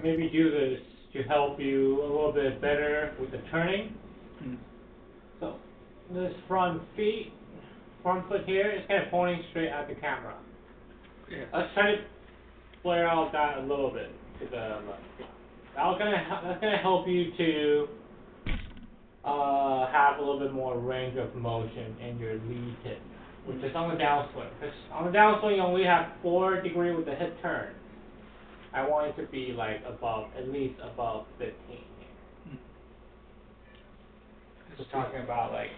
can maybe do this to help you a little bit better with the turning. So this front foot here is kind of pointing straight at the camera. Yeah. Let's try to flare out that a little bit to the left. That's gonna help you to have a little bit more range of motion in your lead hip, which is on the downswing. Because on the downswing you only have 4 degrees with the hip turn. I want it to be like at least above 15 here. Just talking about like,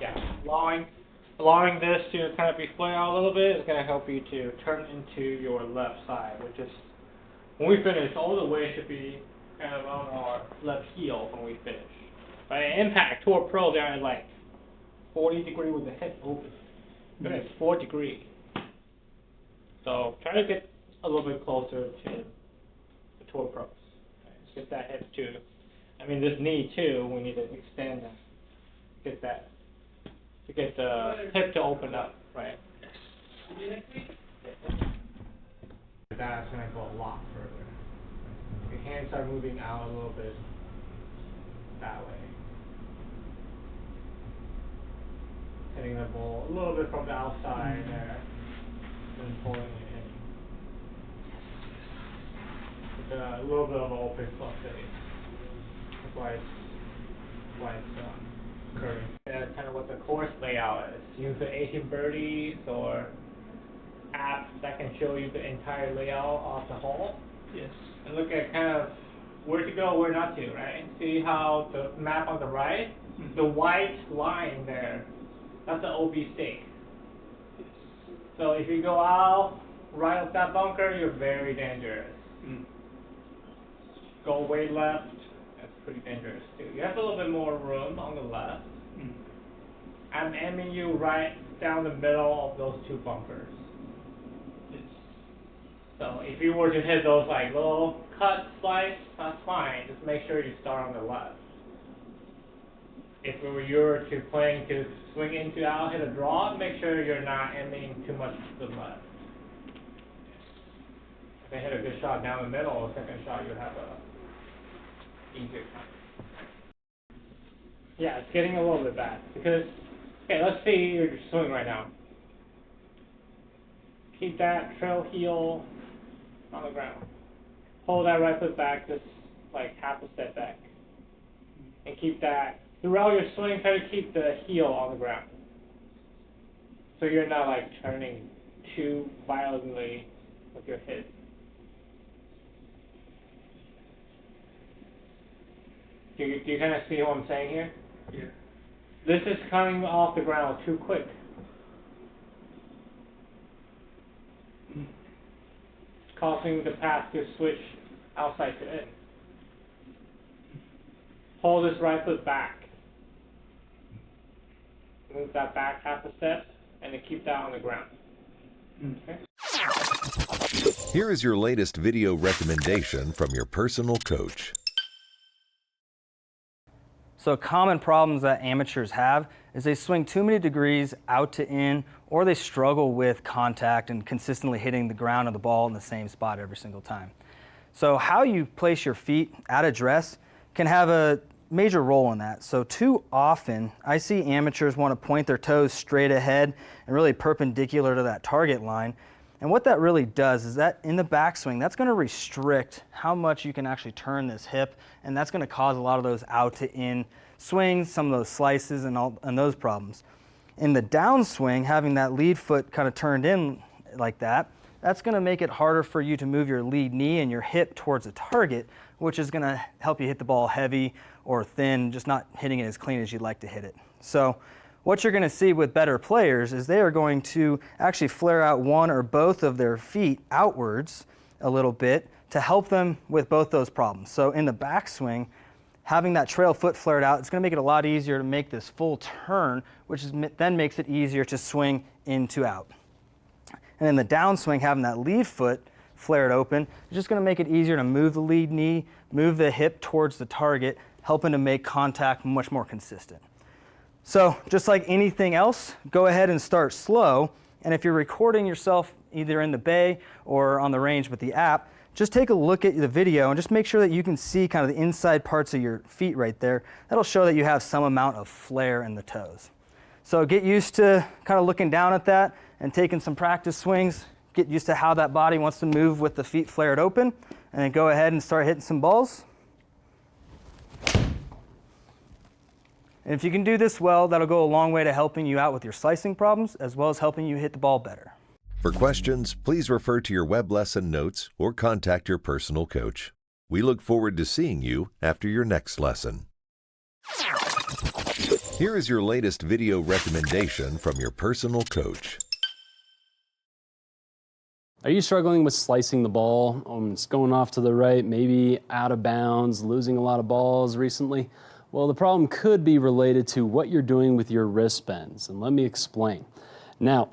allowing this to kind of be flared out a little bit is going to help you to turn into your left side, which is, when we finish, all the way should be kind of on our left heel when we finish. By impact, Tour Pro, they're at like 40 degrees with the hip open. But it's 4 degrees. So try to get a little bit closer to the Tour Pros. Okay, let's get that hip too. I mean, this knee too, we need to extend that. Get that. To get the hip to open up, right? That's going to go a lot further. Your hands are moving out a little bit that way. Hitting the ball a little bit from the outside there, and pulling it in. With a little bit of an open club face. That's why it's curving. That's kind of what the course layout is. Use the 18 birdies or apps that can show you the entire layout of the hole. Yes. And look at kind of where to go, where not to, right? See how the map on the right, the white line there, that's the OB stake. So if you go out right of that bunker, you're very dangerous. Go way left, that's pretty dangerous too. You have a little bit more room on the left. I'm aiming you right down the middle of those 2 bunkers. So if you were to hit those like little cut slice, that's fine. Just make sure you start on the left. If you're planning to swing into out, hit a draw, make sure you're not aiming too much to the left. If they hit a good shot down the middle, a second shot you'll have a easier time. Yeah, it's getting a little bit bad because, okay, let's say you're swinging right now. Keep that trail heel on the ground. Hold that right foot back just like half a step back. And keep that, throughout your swing, try to keep the heel on the ground. So you're not like turning too violently with your hip. Do you kind of see what I'm saying here? Yeah. This is coming off the ground too quick. Causing the pass to switch outside to in. Hold this right foot back. Move that back half a step, and then keep that on the ground. Okay? Here is your latest video recommendation from your personal coach. So common problems that amateurs have is they swing too many degrees out to in, or they struggle with contact and consistently hitting the ground of the ball in the same spot every single time. So how you place your feet at address can have a major role in that. So too often I see amateurs want to point their toes straight ahead and really perpendicular to that target line. And what that really does is that in the backswing, that's going to restrict how much you can actually turn this hip, and that's going to cause a lot of those out to in swings, some of those slices and those problems. In the downswing, having that lead foot kind of turned in like that, that's going to make it harder for you to move your lead knee and your hip towards a target, which is going to help you hit the ball heavy or thin, just not hitting it as clean as you'd like to hit it. So what you're going to see with better players is they are going to actually flare out one or both of their feet outwards a little bit to help them with both those problems. So in the backswing, having that trail foot flared out, it's going to make it a lot easier to make this full turn, which then makes it easier to swing in to out. And in the downswing, having that lead foot flared open, it's just going to make it easier to move the lead knee, move the hip towards the target, helping to make contact much more consistent. So just like anything else, go ahead and start slow. And if you're recording yourself either in the bay or on the range with the app, just take a look at the video and just make sure that you can see kind of the inside parts of your feet right there. That'll show that you have some amount of flare in the toes. So get used to kind of looking down at that and taking some practice swings. Get used to how that body wants to move with the feet flared open, and then go ahead and start hitting some balls. And if you can do this well, that'll go a long way to helping you out with your slicing problems, as well as helping you hit the ball better. For questions, please refer to your web lesson notes or contact your personal coach. We look forward to seeing you after your next lesson. Here is your latest video recommendation from your personal coach. Are you struggling with slicing the ball? It's going off to the right, maybe out of bounds, losing a lot of balls recently? Well, the problem could be related to what you're doing with your wrist bends, and let me explain. Now,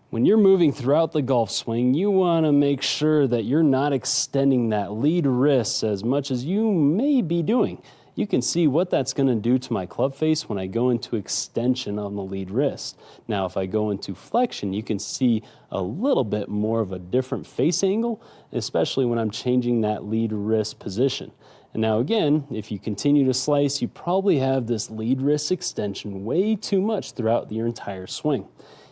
when you're moving throughout the golf swing, you want to make sure that you're not extending that lead wrist as much as you may be doing. You can see what that's going to do to my club face when I go into extension on the lead wrist. Now, if I go into flexion, you can see a little bit more of a different face angle, especially when I'm changing that lead wrist position. And now again, if you continue to slice, you probably have this lead wrist extension way too much throughout your entire swing.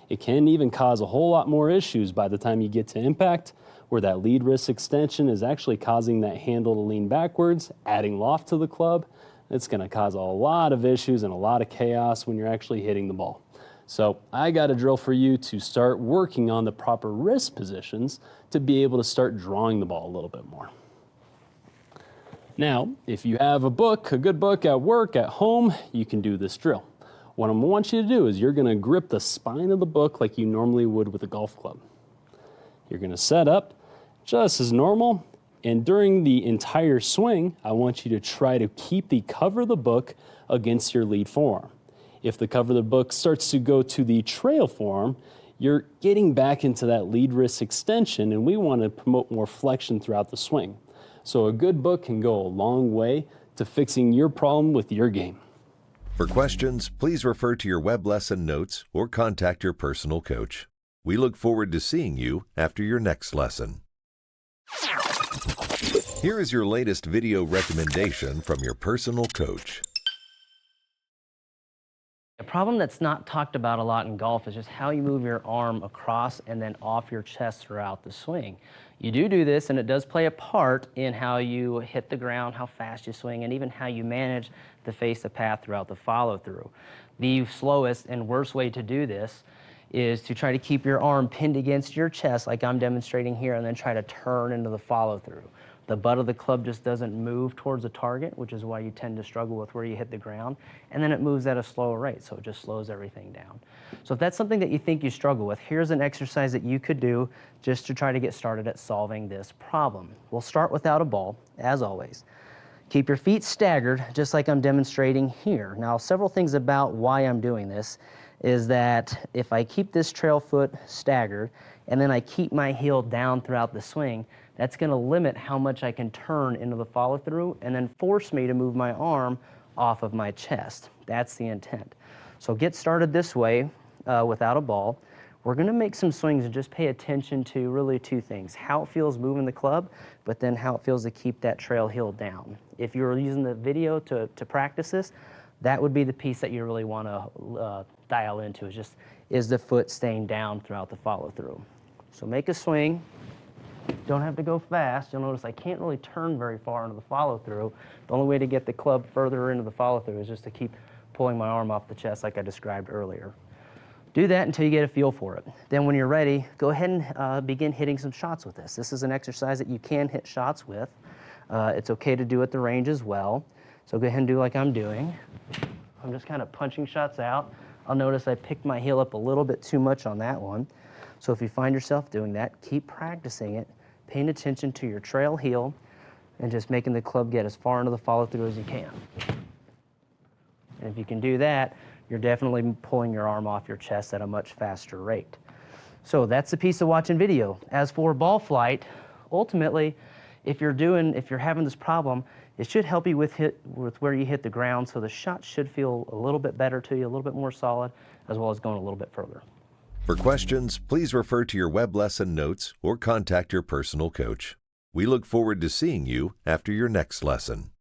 It can even cause a whole lot more issues by the time you get to impact, where that lead wrist extension is actually causing that handle to lean backwards, adding loft to the club. It's going to cause a lot of issues and a lot of chaos when you're actually hitting the ball. So I got a drill for you to start working on the proper wrist positions to be able to start drawing the ball a little bit more. Now, if you have a good book at work, at home, you can do this drill. What I want you to do is you're going to grip the spine of the book like you normally would with a golf club. You're going to set up just as normal, and during the entire swing, I want you to try to keep the cover of the book against your lead forearm. If the cover of the book starts to go to the trail forearm, you're getting back into that lead wrist extension, and we want to promote more flexion throughout the swing. So a good book can go a long way to fixing your problem with your game. For questions, please refer to your web lesson notes or contact your personal coach. We look forward to seeing you after your next lesson. Here is your latest video recommendation from your personal coach. A problem that's not talked about a lot in golf is just how you move your arm across and then off your chest throughout the swing. You do this, and it does play a part in how you hit the ground, how fast you swing, and even how you manage to face the path throughout the follow-through. The slowest and worst way to do this is to try to keep your arm pinned against your chest like I'm demonstrating here, and then try to turn into the follow-through. The butt of the club just doesn't move towards the target, which is why you tend to struggle with where you hit the ground, and then it moves at a slower rate, so it just slows everything down. So if that's something that you think you struggle with, here's an exercise that you could do just to try to get started at solving this problem. We'll start without a ball, as always. Keep your feet staggered, just like I'm demonstrating here. Now, several things about why I'm doing this is that if I keep this trail foot staggered, and then I keep my heel down throughout the swing, that's going to limit how much I can turn into the follow-through and then force me to move my arm off of my chest. That's the intent. So get started this way without a ball. We're going to make some swings and just pay attention to really two things: how it feels moving the club, but then how it feels to keep that trail heel down. If you're using the video to practice this, that would be the piece that you really want to dial into, is the foot staying down throughout the follow-through. So make a swing. Don't have to go fast. You'll notice I can't really turn very far into the follow-through. The only way to get the club further into the follow-through is just to keep pulling my arm off the chest like I described earlier. Do that until you get a feel for it. Then when you're ready, go ahead and begin hitting some shots with this. This is an exercise that you can hit shots with. It's okay to do at the range as well. So go ahead and do like I'm doing. I'm just kind of punching shots out. I'll notice I picked my heel up a little bit too much on that one. So if you find yourself doing that, keep practicing it, paying attention to your trail heel, and just making the club get as far into the follow-through as you can. And if you can do that, you're definitely pulling your arm off your chest at a much faster rate. So that's the piece of watching video. As for ball flight, ultimately, if you're having this problem, it should help you with where you hit the ground, so the shot should feel a little bit better to you, a little bit more solid, as well as going a little bit further. For questions, please refer to your web lesson notes or contact your personal coach. We look forward to seeing you after your next lesson.